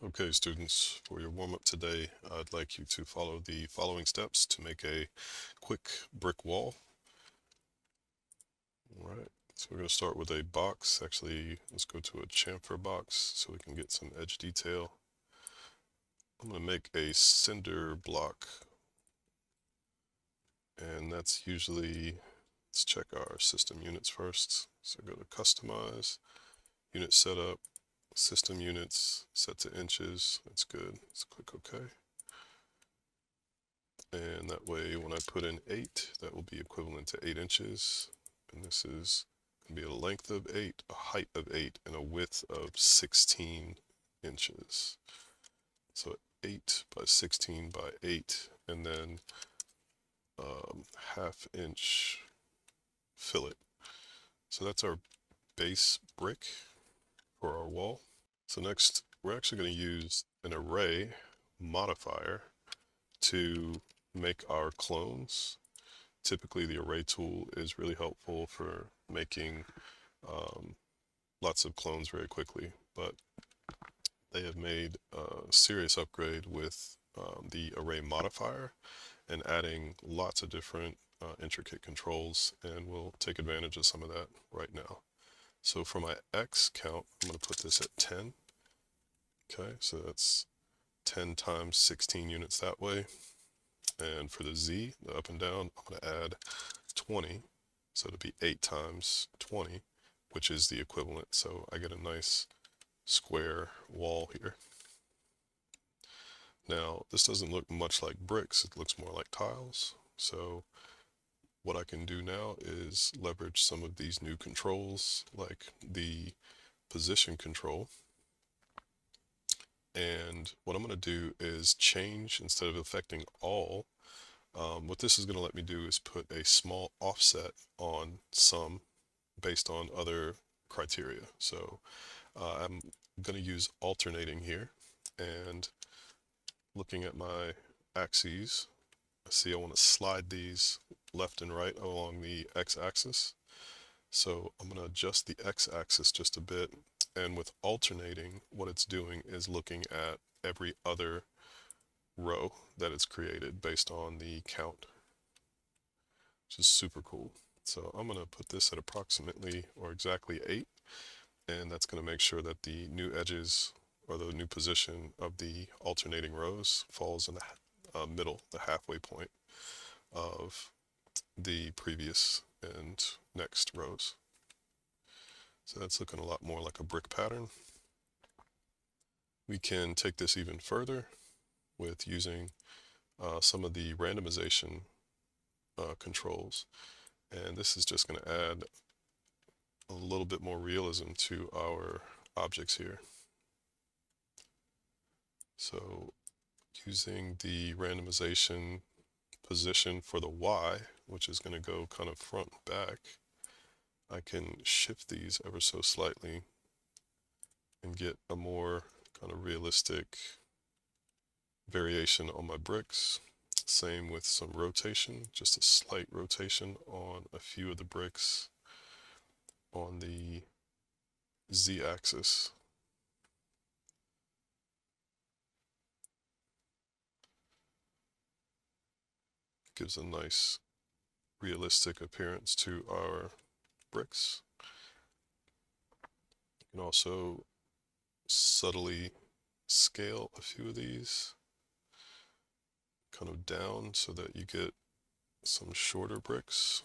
Okay, students, for your warm-up today, I'd like you to follow the following steps to make a quick brick wall. All right, so we're going to start with a box. Actually, let's go to a chamfer box so we can get some edge detail. I'm going to make a cinder block, and that's usually, let's check our system units first. So go to Customize, Unit Setup, System Units, set to inches. That's good. Let's click OK. And that way, when I put in 8, that will be equivalent to 8 inches. And this is going to be a length of 8, a height of 8, and a width of 16 inches. So 8 by 16 by 8, and then half-inch fillet. So that's our base brick for our wall. So next, we're actually going to use an array modifier to make our clones. Typically, the array tool is really helpful for making lots of clones very quickly, but they have made a serious upgrade with the array modifier and adding lots of different intricate controls, and we'll take advantage of some of that right now. So for my X count, I'm going to put this at 10. Okay, so that's 10 times 16 units that way. And for the Z, the up and down, I'm going to add 20. So it'll be 8 times 20, which is the equivalent. So I get a nice square wall here. Now, this doesn't look much like bricks. It looks more like tiles. So what I can do now is leverage some of these new controls, like the position control. And what I'm going to do is change, instead of affecting all, what this is going to let me do is put a small offset on some based on other criteria. So I'm going to use alternating here, and looking at my axes, I see I want to slide these left and right along the x-axis. So I'm going to adjust the x-axis just a bit, and with alternating, what it's doing is looking at every other row that it's created based on the count, which is super cool. So I'm going to put this at approximately or exactly 8, and that's going to make sure that the new edges or the new position of the alternating rows falls in the middle, the halfway point of the previous and next rows. So that's looking a lot more like a brick pattern. We can take this even further with using some of the randomization controls. And this is just going to add a little bit more realism to our objects here. So using the randomization position for the Y, which is going to go kind of front and back, I can shift these ever so slightly and get a more kind of realistic variation on my bricks. Same with some rotation, just a slight rotation on a few of the bricks on the Z-axis. Gives a nice realistic appearance to our bricks. You can also subtly scale a few of these kind of down so that you get some shorter bricks.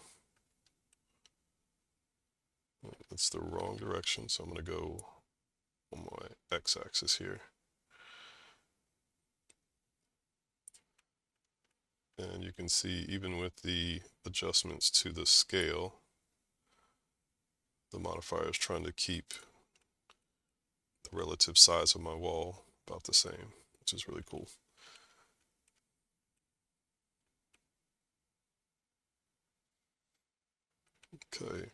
That's the wrong direction, so I'm going to go on my x-axis here. And you can see, even with the adjustments to the scale, the modifier is trying to keep the relative size of my wall about the same, which is really cool. Okay,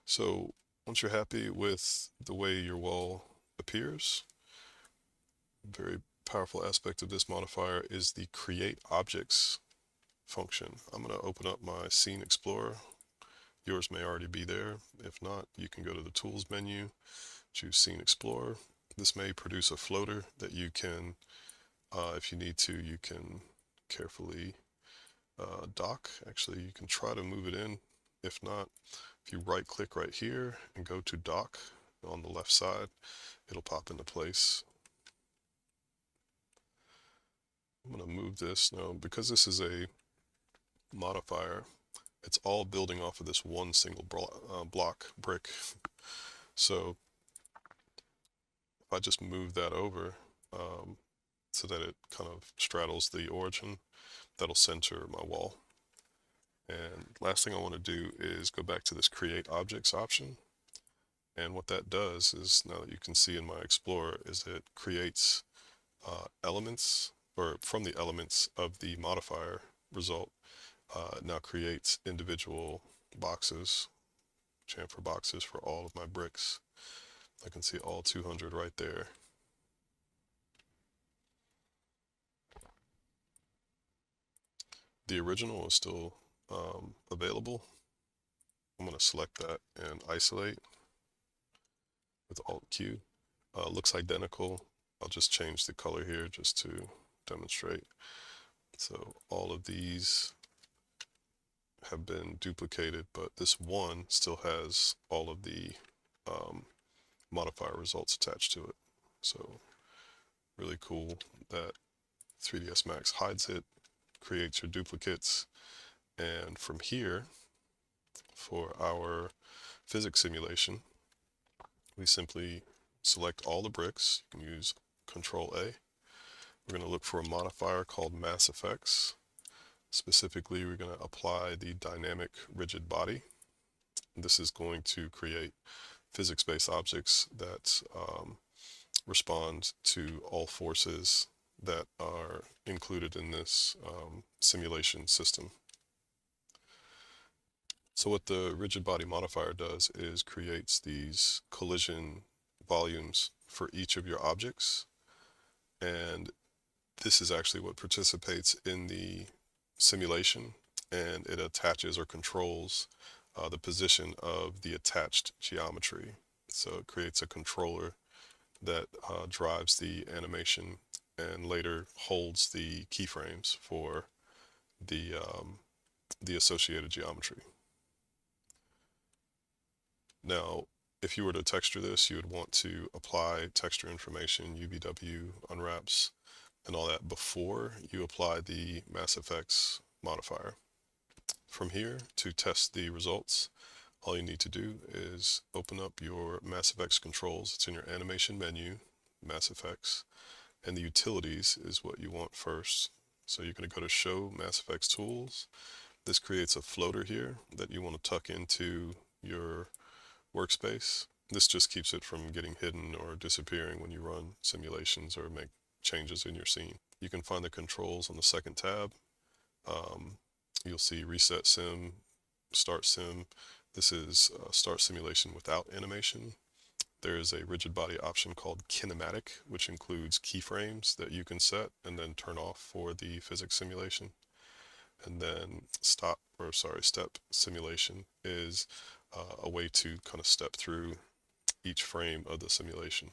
so once you're happy with the way your wall appears, very powerful aspect of this modifier is the create objects function. I'm going to open up my Scene Explorer. Yours may already be there. If not, you can go to the Tools menu, choose Scene Explorer, This may produce a floater that you can, if you need to, you can carefully dock. Actually, you can try to move it in. If not, if you right click right here and go to dock on the left side, it'll pop into place. I'm going to move this now because this is a modifier. It's all building off of this one single block brick. So if I just move that over so that it kind of straddles the origin, that'll center my wall. And last thing I want to do is go back to this create objects option. And what that does is, now that you can see in my Explorer, is it creates elements, or from the elements of the modifier result, it now creates individual boxes, chamfer boxes for all of my bricks. I can see all 200 right there. The original is still available. I'm going to select that and isolate with Alt-Q. Looks identical. I'll just change the color here just to demonstrate. So all of these have been duplicated, but this one still has all of the modifier results attached to it. So really cool that 3ds Max hides it, creates your duplicates, and from here, for our physics simulation, we simply select all the bricks. You can use Control A. We're going to look for a modifier called MassFX. Specifically, we're going to apply the dynamic rigid body. This is going to create physics-based objects that respond to all forces that are included in this simulation system. So what the rigid body modifier does is creates these collision volumes for each of your objects, and this is actually what participates in the simulation, and it attaches or controls the position of the attached geometry. So it creates a controller that drives the animation and later holds the keyframes for the associated geometry. Now, if you were to texture this, you would want to apply texture information, UVW, unwraps, and all that before you apply the MassFX modifier. From here, to test the results, all you need to do is open up your MassFX controls. It's in your animation menu, MassFX, and the utilities is what you want first. So you're going to go to Show MassFX Tools. This creates a floater here that you want to tuck into your workspace. This just keeps it from getting hidden or disappearing when you run simulations or make changes in your scene. You can find the controls on the second tab. You'll see Reset Sim, Start Sim. This is Start Simulation without animation. There is a rigid body option called Kinematic, which includes keyframes that you can set and then turn off for the physics simulation. And then Step Simulation is a way to kind of step through each frame of the simulation.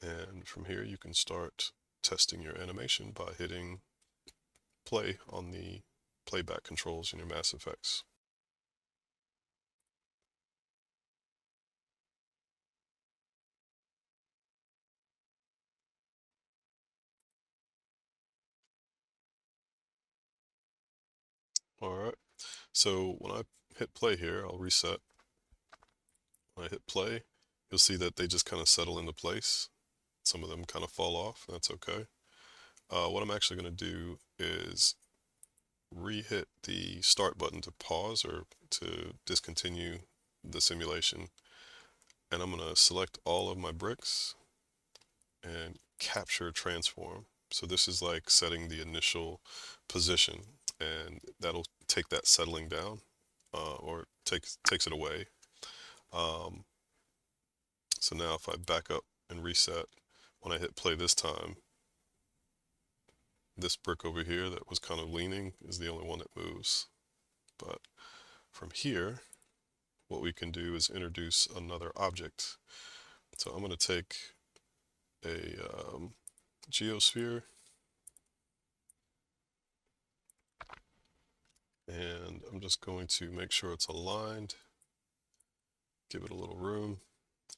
And from here you can start testing your animation by hitting play on the playback controls in your MassFX. Alright, so when I hit play here, I'll reset. When I hit play, you'll see that they just kind of settle into place. Some of them kind of fall off, that's okay. What I'm actually going to do is re-hit the start button to pause or to discontinue the simulation, and I'm going to select all of my bricks and capture transform. So this is like setting the initial position, and that'll take that settling down or takes it away. So now if I back up and reset, when I hit play this time, this brick over here that was kind of leaning is the only one that moves. But from here, what we can do is introduce another object. So I'm going to take a geosphere, and I'm just going to make sure it's aligned, give it a little room,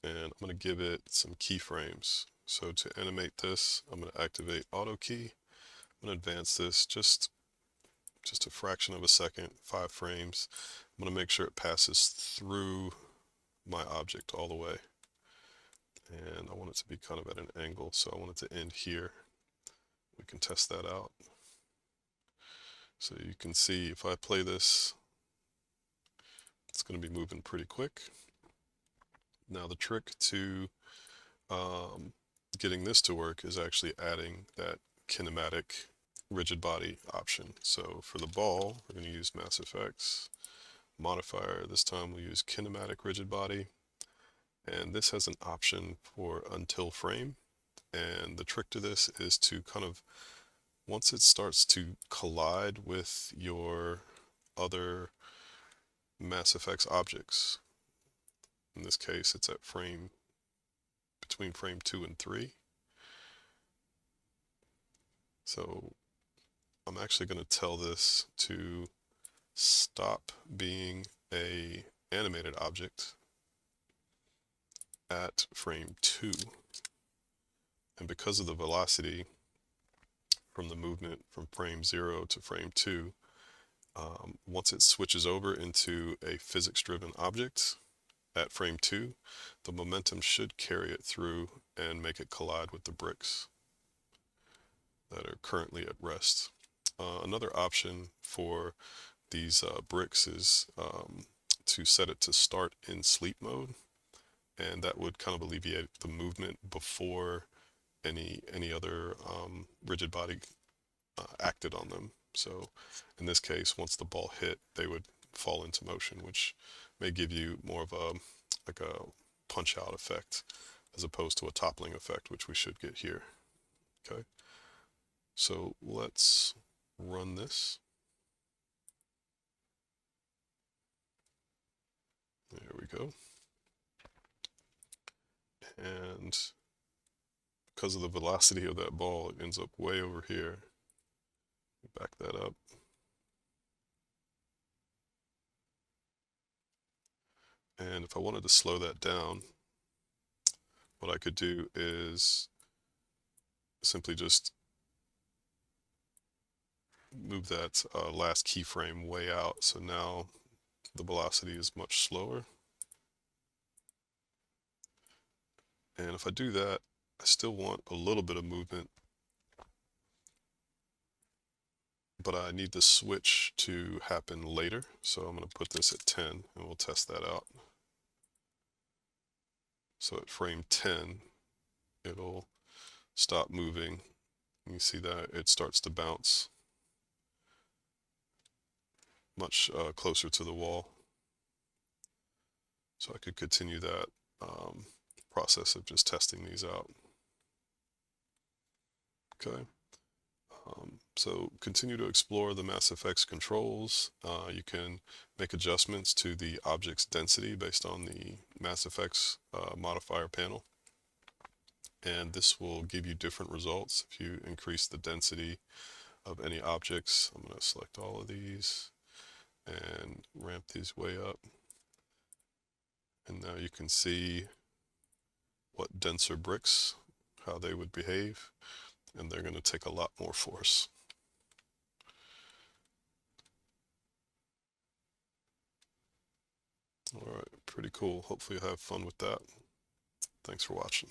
and I'm going to give it some keyframes. So to animate this, I'm going to activate auto key. I'm going to advance this just a fraction of a second, 5 frames. I'm going to make sure it passes through my object all the way. And I want it to be kind of at an angle, so I want it to end here. We can test that out. So you can see if I play this, it's going to be moving pretty quick. Now the trick to getting this to work is actually adding that kinematic rigid body option. So for the ball, we're going to use MassFX. Modifier, this time we'll use kinematic rigid body. And this has an option for until frame. And the trick to this is to kind of, once it starts to collide with your other MassFX objects, in this case it's at between frame 2 and 3. So I'm actually going to tell this to stop being a animated object at frame 2. And because of the velocity from the movement from frame 0 to frame 2, once it switches over into a physics-driven object at frame 2, the momentum should carry it through and make it collide with the bricks that are currently at rest. Another option for these bricks is to set it to start in sleep mode, and that would kind of alleviate the movement before any other rigid body acted on them. So in this case, once the ball hit, they would fall into motion, which may give you more of a like a punch out effect as opposed to a toppling effect, which we should get here. Okay, so let's run this. There we go. And because of the velocity of that ball, it ends up way over here. Back that up. And if I wanted to slow that down, what I could do is simply just move that last keyframe way out. So now the velocity is much slower. And if I do that, I still want a little bit of movement, but I need the switch to happen later. So I'm going to put this at 10 and we'll test that out. So at frame 10, it'll stop moving. You see that it starts to bounce much closer to the wall. So I could continue that process of just testing these out. Okay. So continue to explore the MassFX controls. You can make adjustments to the object's density based on the MassFX modifier panel. And this will give you different results if you increase the density of any objects. I'm going to select all of these and ramp these way up. And now you can see what denser bricks, how they would behave, and they're going to take a lot more force. All right, pretty cool. Hopefully you'll have fun with that. Thanks for watching.